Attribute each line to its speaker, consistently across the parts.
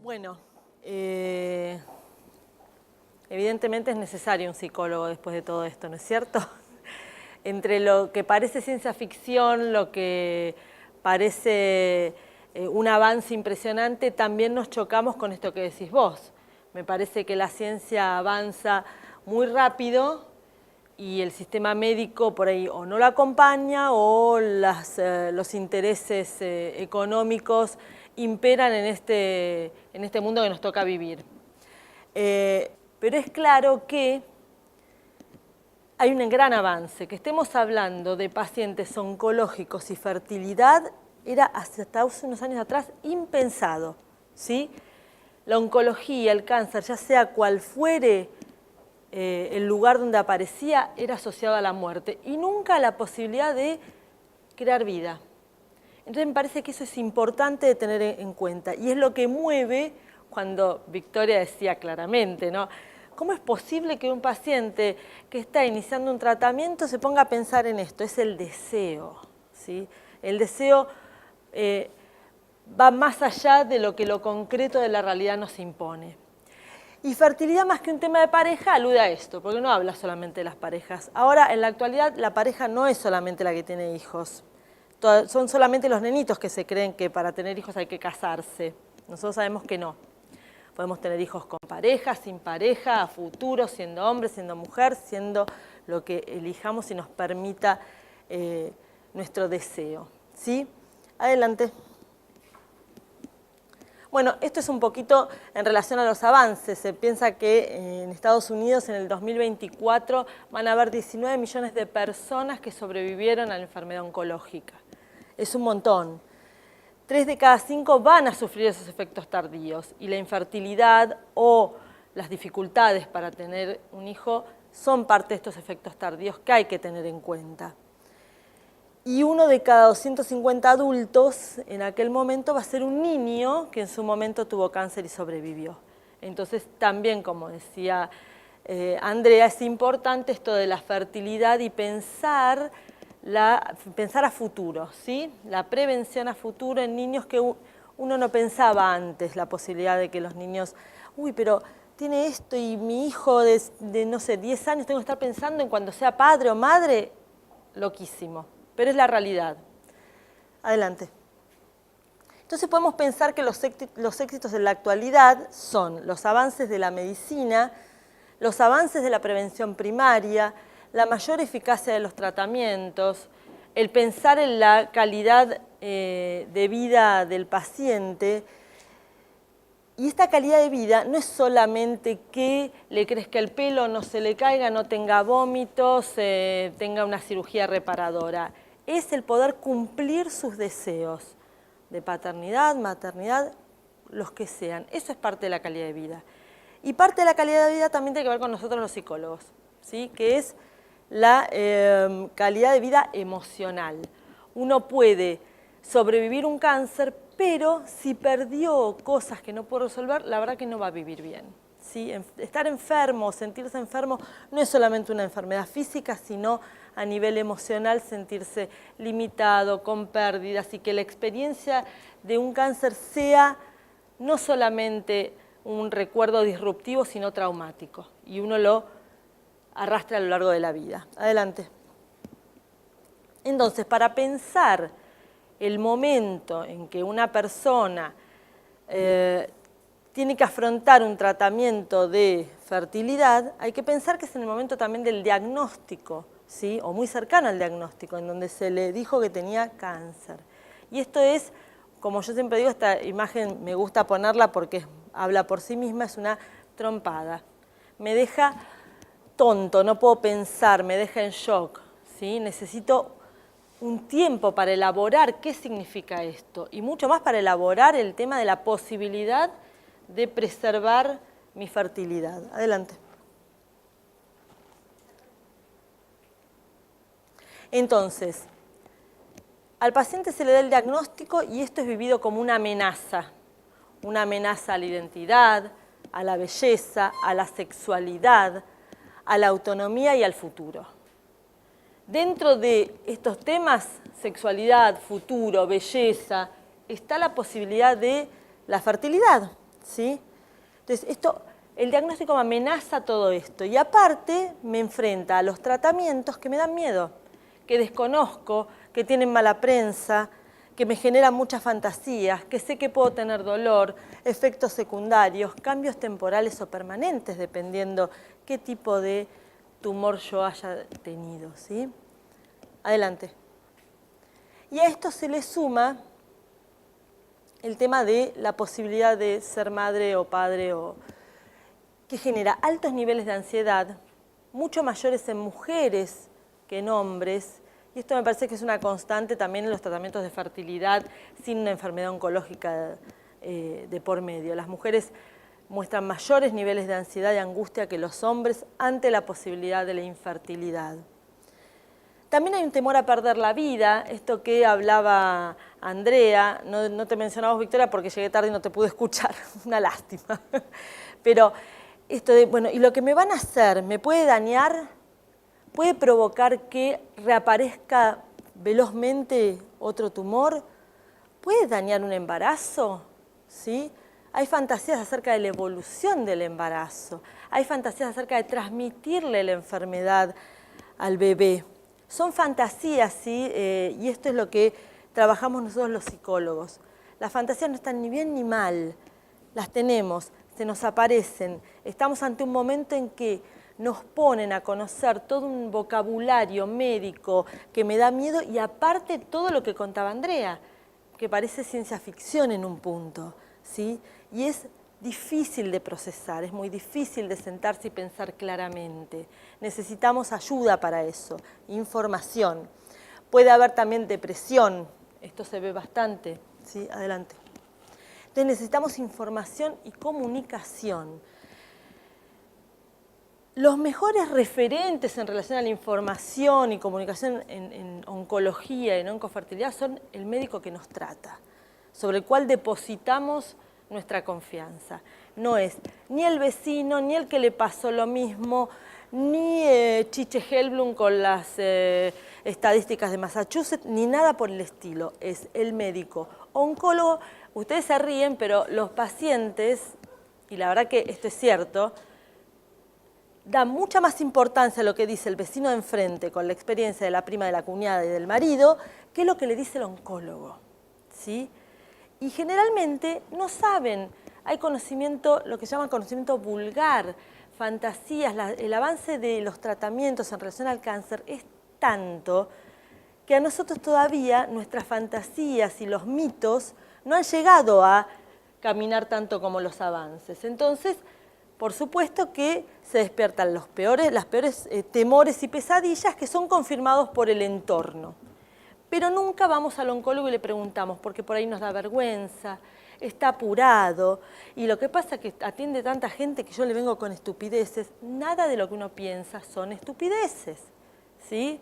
Speaker 1: Bueno, evidentemente es necesario un psicólogo después de todo esto, ¿no es cierto? Entre lo que parece ciencia ficción, lo que parece un avance impresionante, también nos chocamos con esto que decís vos. Me parece que la ciencia avanza muy rápido y el sistema médico por ahí o no lo acompaña o los intereses económicos imperan en este mundo que nos toca vivir. Pero es claro que hay un gran avance. Que estemos hablando de pacientes oncológicos y fertilidad era hasta hace unos años atrás impensado, ¿sí? La oncología, el cáncer, ya sea cual fuere el lugar donde aparecía, era asociado a la muerte y nunca a la posibilidad de crear vida. Entonces me parece que eso es importante de tener en cuenta y es lo que mueve cuando Victoria decía claramente, ¿no? ¿Cómo es posible que un paciente que está iniciando un tratamiento se ponga a pensar en esto? Es el deseo, ¿sí? El deseo va más allá de lo que lo concreto de la realidad nos impone. Y fertilidad, más que un tema de pareja, alude a esto, porque no habla solamente de las parejas. Ahora, en la actualidad, la pareja no es solamente la que tiene hijos. Son solamente los nenitos que se creen que para tener hijos hay que casarse. Nosotros sabemos que no. Podemos tener hijos con pareja, sin pareja, a futuro, siendo hombre, siendo mujer, siendo lo que elijamos y nos permita nuestro deseo. ¿Sí? Adelante. Bueno, esto es un poquito en relación a los avances. Se piensa que en Estados Unidos en el 2024 van a haber 19 millones de personas que sobrevivieron a la enfermedad oncológica. Es un montón. 3 de cada 5 van a sufrir esos efectos tardíos y la infertilidad o las dificultades para tener un hijo son parte de estos efectos tardíos que hay que tener en cuenta. Y 1 de cada 250 adultos en aquel momento va a ser un niño que en su momento tuvo cáncer y sobrevivió. Entonces también, como decía Andrea, es importante esto de la fertilidad y pensar a futuro, ¿sí? La prevención a futuro en niños que uno no pensaba antes, la posibilidad de que los niños, pero tiene esto y mi hijo de no sé, 10 años, tengo que estar pensando en cuando sea padre o madre, loquísimo. Pero es la realidad. Adelante. Entonces podemos pensar que los éxitos en la actualidad son los avances de la medicina, los avances de la prevención primaria, la mayor eficacia de los tratamientos, el pensar en la calidad de vida del paciente. Y esta calidad de vida no es solamente que le crezca el pelo, no se le caiga, no tenga vómitos, tenga una cirugía reparadora. Es el poder cumplir sus deseos de paternidad, maternidad, los que sean. Eso es parte de la calidad de vida. Y parte de la calidad de vida también tiene que ver con nosotros los psicólogos, ¿sí? Que es la calidad de vida emocional. Uno puede sobrevivir un cáncer, pero si perdió cosas que no puede resolver, la verdad que no va a vivir bien, ¿sí? Estar enfermo, sentirse enfermo, no es solamente una enfermedad física, sino a nivel emocional sentirse limitado, con pérdidas, y que la experiencia de un cáncer sea no solamente un recuerdo disruptivo, sino traumático, y uno lo arrastra a lo largo de la vida. Adelante. Entonces, para pensar el momento en que una persona tiene que afrontar un tratamiento de fertilidad, hay que pensar que es en el momento también del diagnóstico, ¿sí? O muy cercano al diagnóstico, en donde se le dijo que tenía cáncer. Y esto es, como yo siempre digo, esta imagen me gusta ponerla porque habla por sí misma, es una trompada. Me deja tonto, no puedo pensar, me deja en shock, ¿sí? Necesito un tiempo para elaborar qué significa esto y mucho más para elaborar el tema de la posibilidad de preservar mi fertilidad. Adelante. Entonces, al paciente se le da el diagnóstico y esto es vivido como una amenaza a la identidad, a la belleza, a la sexualidad, a la autonomía y al futuro. Dentro de estos temas, sexualidad, futuro, belleza, está la posibilidad de la fertilidad. ¿sí? Entonces, el diagnóstico me amenaza todo esto y aparte me enfrenta a los tratamientos que me dan miedo, que desconozco, que tienen mala prensa, que me generan muchas fantasías, que sé que puedo tener dolor, efectos secundarios, cambios temporales o permanentes, dependiendo qué tipo de tumor yo haya tenido, ¿sí? Adelante. Y a esto se le suma el tema de la posibilidad de ser madre o padre, que genera altos niveles de ansiedad, mucho mayores en mujeres que en hombres, y esto me parece que es una constante también en los tratamientos de fertilidad sin una enfermedad oncológica de por medio. Las mujeres muestran mayores niveles de ansiedad y angustia que los hombres ante la posibilidad de la infertilidad. También hay un temor a perder la vida, esto que hablaba Andrea, no te mencionamos, Victoria, porque llegué tarde y no te pude escuchar, una lástima. Pero esto de, bueno, ¿y lo que me van a hacer me puede dañar? ¿Puede provocar que reaparezca velozmente otro tumor? ¿Puede dañar un embarazo? ¿Sí? Hay fantasías acerca de la evolución del embarazo, hay fantasías acerca de transmitirle la enfermedad al bebé. Son fantasías, ¿sí? Y esto es lo que trabajamos nosotros los psicólogos. Las fantasías no están ni bien ni mal, las tenemos, se nos aparecen. Estamos ante un momento en que nos ponen a conocer todo un vocabulario médico que me da miedo y aparte todo lo que contaba Andrea, que parece ciencia ficción en un punto, ¿sí? Y es difícil de procesar, es muy difícil de sentarse y pensar claramente. Necesitamos ayuda para eso, información. Puede haber también depresión, esto se ve bastante, ¿sí? Adelante. Entonces necesitamos información y comunicación. Los mejores referentes en relación a la información y comunicación en oncología y en oncofertilidad son el médico que nos trata, sobre el cual depositamos nuestra confianza. No es ni el vecino, ni el que le pasó lo mismo, ni Chiche Helblum con las estadísticas de Massachusetts, ni nada por el estilo. Es el médico oncólogo. Ustedes se ríen, pero los pacientes, y la verdad que esto es cierto, da mucha más importancia a lo que dice el vecino de enfrente con la experiencia de la prima, de la cuñada y del marido, que lo que le dice el oncólogo, ¿sí? Y generalmente no saben, hay conocimiento, lo que se llama conocimiento vulgar, fantasías, el avance de los tratamientos en relación al cáncer es tanto que a nosotros todavía nuestras fantasías y los mitos no han llegado a caminar tanto como los avances. Entonces, por supuesto que se despiertan las peores temores y pesadillas que son confirmados por el entorno. Pero nunca vamos al oncólogo y le preguntamos, porque por ahí nos da vergüenza, está apurado, y lo que pasa es que atiende tanta gente que yo le vengo con estupideces. Nada de lo que uno piensa son estupideces, ¿sí?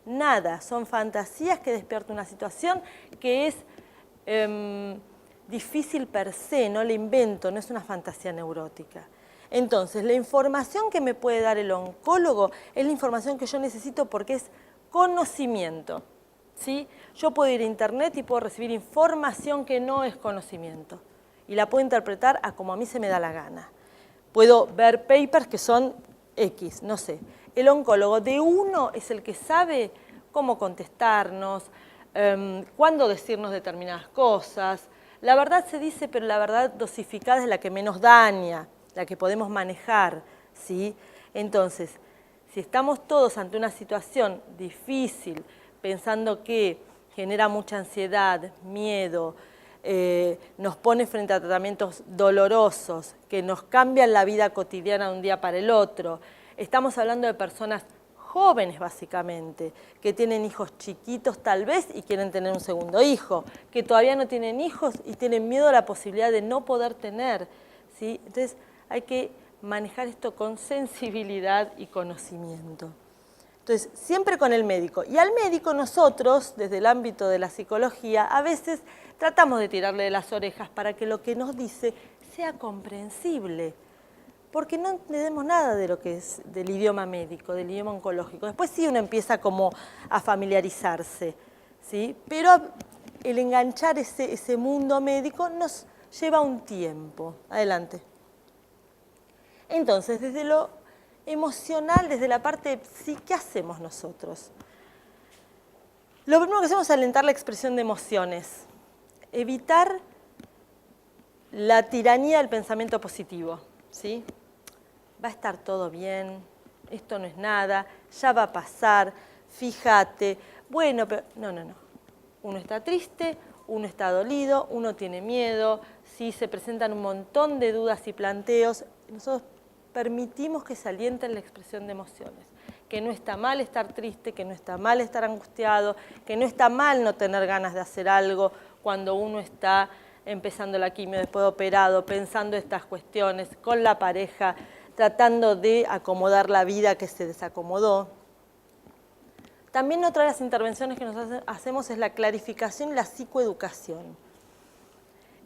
Speaker 1: Nada, son fantasías que despiertan una situación que es difícil per se, no la invento, no es una fantasía neurótica. Entonces, la información que me puede dar el oncólogo es la información que yo necesito porque es conocimiento, ¿sí? Yo puedo ir a internet y puedo recibir información que no es conocimiento y la puedo interpretar a como a mí se me da la gana. Puedo ver papers que son X, no sé. El oncólogo de uno es el que sabe cómo contestarnos, cuándo decirnos determinadas cosas. La verdad se dice, pero la verdad dosificada es la que menos daña, la que podemos manejar, ¿sí? Entonces, si estamos todos ante una situación difícil, pensando que genera mucha ansiedad, miedo, nos pone frente a tratamientos dolorosos, que nos cambian la vida cotidiana de un día para el otro, estamos hablando de personas jóvenes básicamente, que tienen hijos chiquitos tal vez y quieren tener un segundo hijo, que todavía no tienen hijos y tienen miedo a la posibilidad de no poder tener, ¿sí? Entonces, hay que manejar esto con sensibilidad y conocimiento. Entonces, siempre con el médico. Y al médico nosotros, desde el ámbito de la psicología, a veces tratamos de tirarle de las orejas para que lo que nos dice sea comprensible. Porque no entendemos nada de lo que es del idioma médico, del idioma oncológico. Después sí uno empieza como a familiarizarse, ¿sí? Pero el enganchar ese mundo médico nos lleva un tiempo. Adelante. Entonces, desde lo emocional, desde la parte de sí, ¿qué hacemos nosotros? Lo primero que hacemos es alentar la expresión de emociones, evitar la tiranía del pensamiento positivo, ¿sí? Va a estar todo bien, esto no es nada, ya va a pasar, fíjate, bueno, pero no. Uno está triste, uno está dolido, uno tiene miedo, ¿sí? Se presentan un montón de dudas y planteos. Nosotros permitimos que se alienten la expresión de emociones, que no está mal estar triste, que no está mal estar angustiado, que no está mal no tener ganas de hacer algo cuando uno está empezando la quimio, después de operado, pensando estas cuestiones, con la pareja, tratando de acomodar la vida que se desacomodó. También otra de las intervenciones que hacemos es la clarificación y la psicoeducación.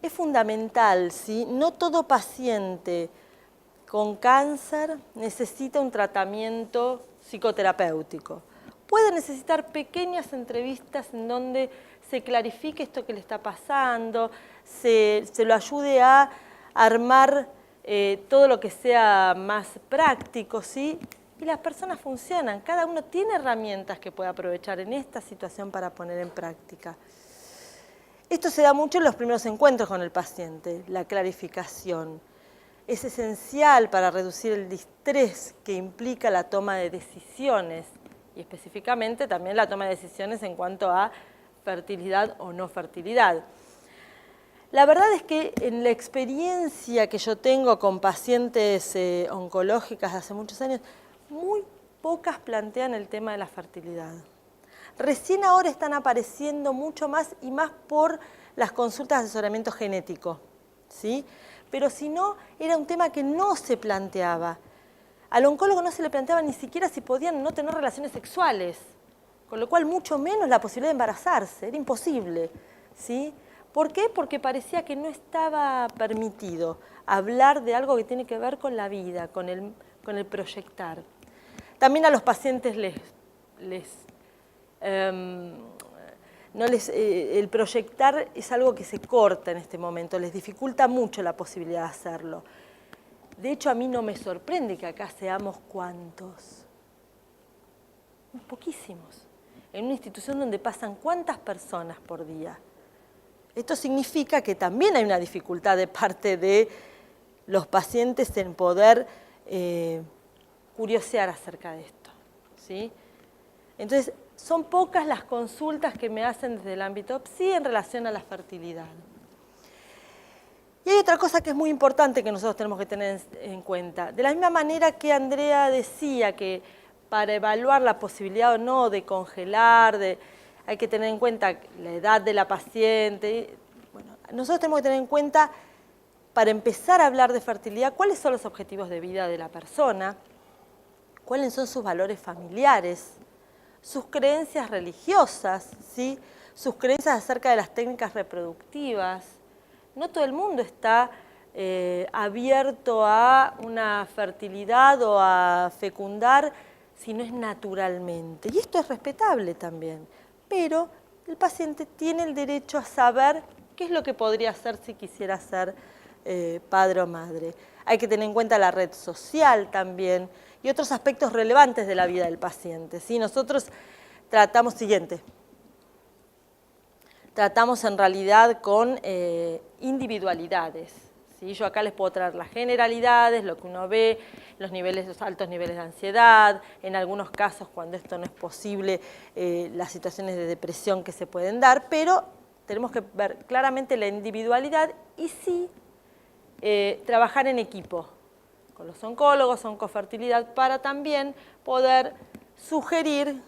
Speaker 1: Es fundamental, ¿sí? No todo paciente con cáncer necesita un tratamiento psicoterapéutico. Puede necesitar pequeñas entrevistas en donde se clarifique esto que le está pasando, se lo ayude a armar todo lo que sea más práctico, ¿sí? Y las personas funcionan, cada uno tiene herramientas que puede aprovechar en esta situación para poner en práctica. Esto se da mucho en los primeros encuentros con el paciente, la clarificación. Es esencial para reducir el distrés que implica la toma de decisiones y específicamente también la toma de decisiones en cuanto a fertilidad o no fertilidad. La verdad es que en la experiencia que yo tengo con pacientes oncológicas de hace muchos años, muy pocas plantean el tema de la fertilidad. Recién ahora están apareciendo mucho más y más por las consultas de asesoramiento genético, ¿sí? Pero si no, era un tema que no se planteaba. Al oncólogo no se le planteaba ni siquiera si podían no tener relaciones sexuales, con lo cual mucho menos la posibilidad de embarazarse, era imposible, ¿sí? ¿Por qué? Porque parecía que no estaba permitido hablar de algo que tiene que ver con la vida, con el proyectar. También a los pacientes el proyectar es algo que se corta en este momento, les dificulta mucho la posibilidad de hacerlo. De hecho, a mí no me sorprende que acá seamos ¿cuántos? Poquísimos. En una institución donde pasan ¿cuántas personas por día? Esto significa que también hay una dificultad de parte de los pacientes en poder curiosear acerca de esto, ¿sí? Entonces, son pocas las consultas que me hacen desde el ámbito PSI en relación a la fertilidad. Y hay otra cosa que es muy importante que nosotros tenemos que tener en cuenta. De la misma manera que Andrea decía que para evaluar la posibilidad o no de congelar, hay que tener en cuenta la edad de la paciente. Bueno, nosotros tenemos que tener en cuenta, para empezar a hablar de fertilidad, cuáles son los objetivos de vida de la persona, cuáles son sus valores familiares, sus creencias religiosas, ¿sí? Sus creencias acerca de las técnicas reproductivas. No todo el mundo está abierto a una fertilidad o a fecundar si no es naturalmente. Y esto es respetable también, pero el paciente tiene el derecho a saber qué es lo que podría hacer si quisiera ser padre o madre. Hay que tener en cuenta la red social también y otros aspectos relevantes de la vida del paciente, ¿sí? Nosotros tratamos tratamos en realidad con individualidades, ¿sí? Yo acá les puedo traer las generalidades, lo que uno ve, los altos niveles de ansiedad, en algunos casos cuando esto no es posible, las situaciones de depresión que se pueden dar, pero tenemos que ver claramente la individualidad y sí trabajar en equipo con los oncólogos, oncofertilidad, para también poder sugerir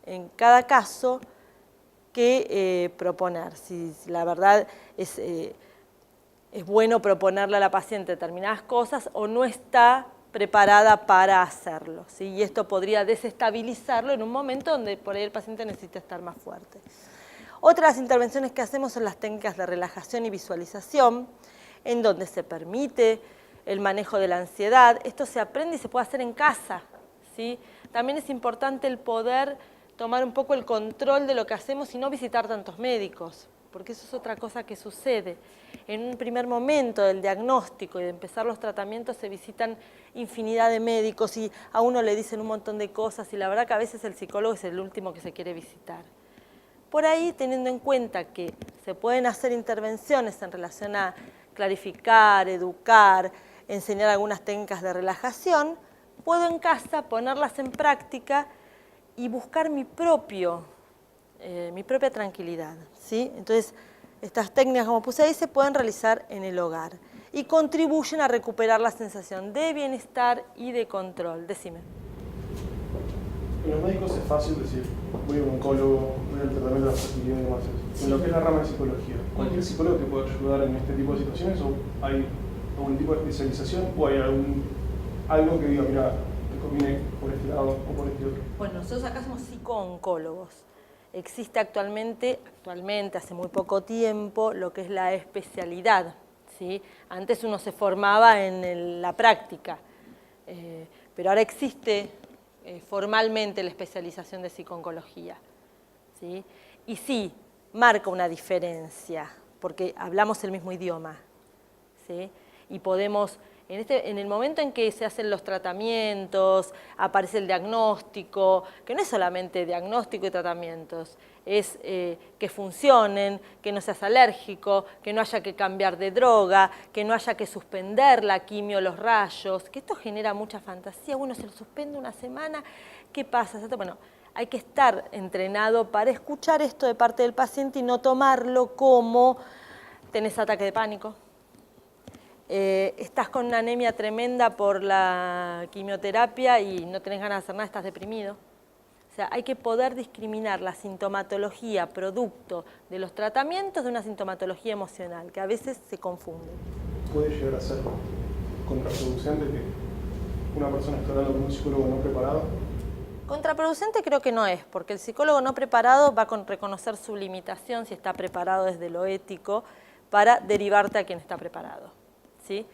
Speaker 1: en cada caso qué proponer. Si la verdad es bueno proponerle a la paciente determinadas cosas o no está preparada para hacerlo, ¿sí? Y esto podría desestabilizarlo en un momento donde por ahí el paciente necesita estar más fuerte. Otras intervenciones que hacemos son las técnicas de relajación y visualización, en donde se permite el manejo de la ansiedad. Esto se aprende y se puede hacer en casa, ¿sí? También es importante el poder tomar un poco el control de lo que hacemos y no visitar tantos médicos, porque eso es otra cosa que sucede. En un primer momento del diagnóstico y de empezar los tratamientos se visitan infinidad de médicos y a uno le dicen un montón de cosas y la verdad que a veces el psicólogo es el último que se quiere visitar. Por ahí, teniendo en cuenta que se pueden hacer intervenciones en relación a clarificar, educar, enseñar algunas técnicas de relajación, puedo en casa ponerlas en práctica y buscar mi propia tranquilidad, ¿sí? Entonces, estas técnicas, como puse ahí, se pueden realizar en el hogar y contribuyen a recuperar la sensación de bienestar y de control. Decime.
Speaker 2: En los médicos es fácil decir, voy a un oncólogo, voy al tratamiento de la fertilidad y demás. En lo que es la rama de psicología, ¿cualquier psicólogo te puede ayudar en este tipo de situaciones o hay algún tipo de especialización o hay algo que diga, mira, te conviene por este lado o por este otro?
Speaker 1: Bueno, nosotros acá somos psico-oncólogos. Existe actualmente, hace muy poco tiempo, lo que es la especialidad, ¿sí? Antes uno se formaba en la práctica, pero ahora existe formalmente la especialización de psico-oncología, ¿sí? Y sí, marca una diferencia, porque hablamos el mismo idioma, ¿sí? Y podemos, en el momento en que se hacen los tratamientos, aparece el diagnóstico, que no es solamente diagnóstico y tratamientos, es que funcionen, que no seas alérgico, que no haya que cambiar de droga, que no haya que suspender la quimio, los rayos, que esto genera mucha fantasía, uno se lo suspende una semana, ¿qué pasa? Bueno, hay que estar entrenado para escuchar esto de parte del paciente y no tomarlo como tenés ataque de pánico. Estás con una anemia tremenda por la quimioterapia y no tenés ganas de hacer nada, estás deprimido. O sea, hay que poder discriminar la sintomatología producto de los tratamientos de una sintomatología emocional, que a veces se confunde.
Speaker 2: ¿Puede llegar a ser contraproducente que una persona esté hablando con un psicólogo no preparado?
Speaker 1: Contraproducente creo que no es, porque el psicólogo no preparado va a reconocer su limitación, si está preparado desde lo ético, para derivarte a quien está preparado, ¿sí?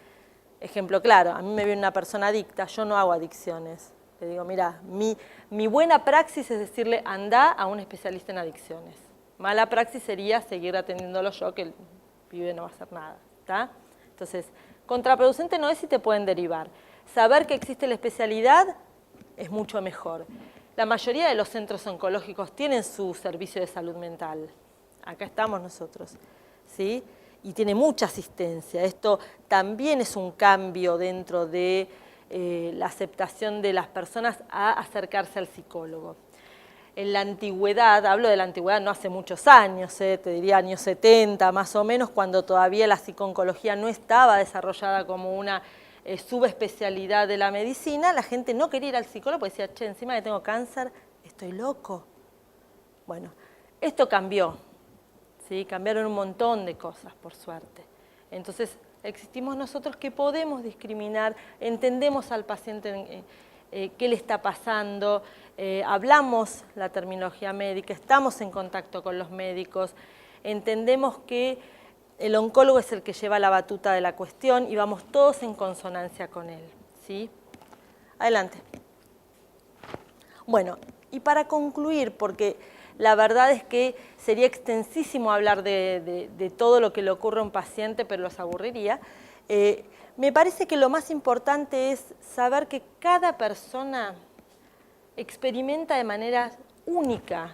Speaker 1: Ejemplo claro, a mí me viene una persona adicta, yo no hago adicciones. Le digo, mira, mi buena praxis es decirle, anda a un especialista en adicciones. Mala praxis sería seguir atendiéndolo yo, que el pibe no va a hacer nada, ¿está? Entonces, contraproducente no es si te pueden derivar. Saber que existe la especialidad es mucho mejor. La mayoría de los centros oncológicos tienen su servicio de salud mental. Acá estamos nosotros, ¿sí? Y tiene mucha asistencia. Esto también es un cambio dentro de la aceptación de las personas a acercarse al psicólogo. En la antigüedad, hablo de la antigüedad no hace muchos años, te diría años 70 más o menos, cuando todavía la psico-oncología no estaba desarrollada como una subespecialidad de la medicina, la gente no quería ir al psicólogo porque decía, che, encima que tengo cáncer, estoy loco. Bueno, esto cambió, ¿sí? Cambiaron un montón de cosas, por suerte. Entonces, existimos nosotros que podemos discriminar, entendemos al paciente qué le está pasando, hablamos la terminología médica, estamos en contacto con los médicos, entendemos que el oncólogo es el que lleva la batuta de la cuestión y vamos todos en consonancia con él, ¿sí? Adelante. Bueno, y para concluir, porque la verdad es que sería extensísimo hablar de todo lo que le ocurre a un paciente, pero los aburriría, me parece que lo más importante es saber que cada persona experimenta de manera única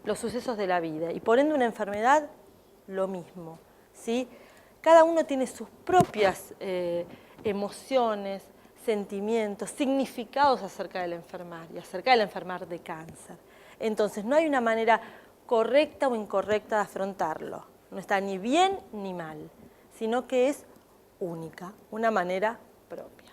Speaker 1: los sucesos de la vida y por ende una enfermedad lo mismo, ¿sí? Cada uno tiene sus propias emociones, sentimientos, significados acerca del enfermar y acerca del enfermar de cáncer. Entonces no hay una manera correcta o incorrecta de afrontarlo, no está ni bien ni mal, sino que es única, una manera propia.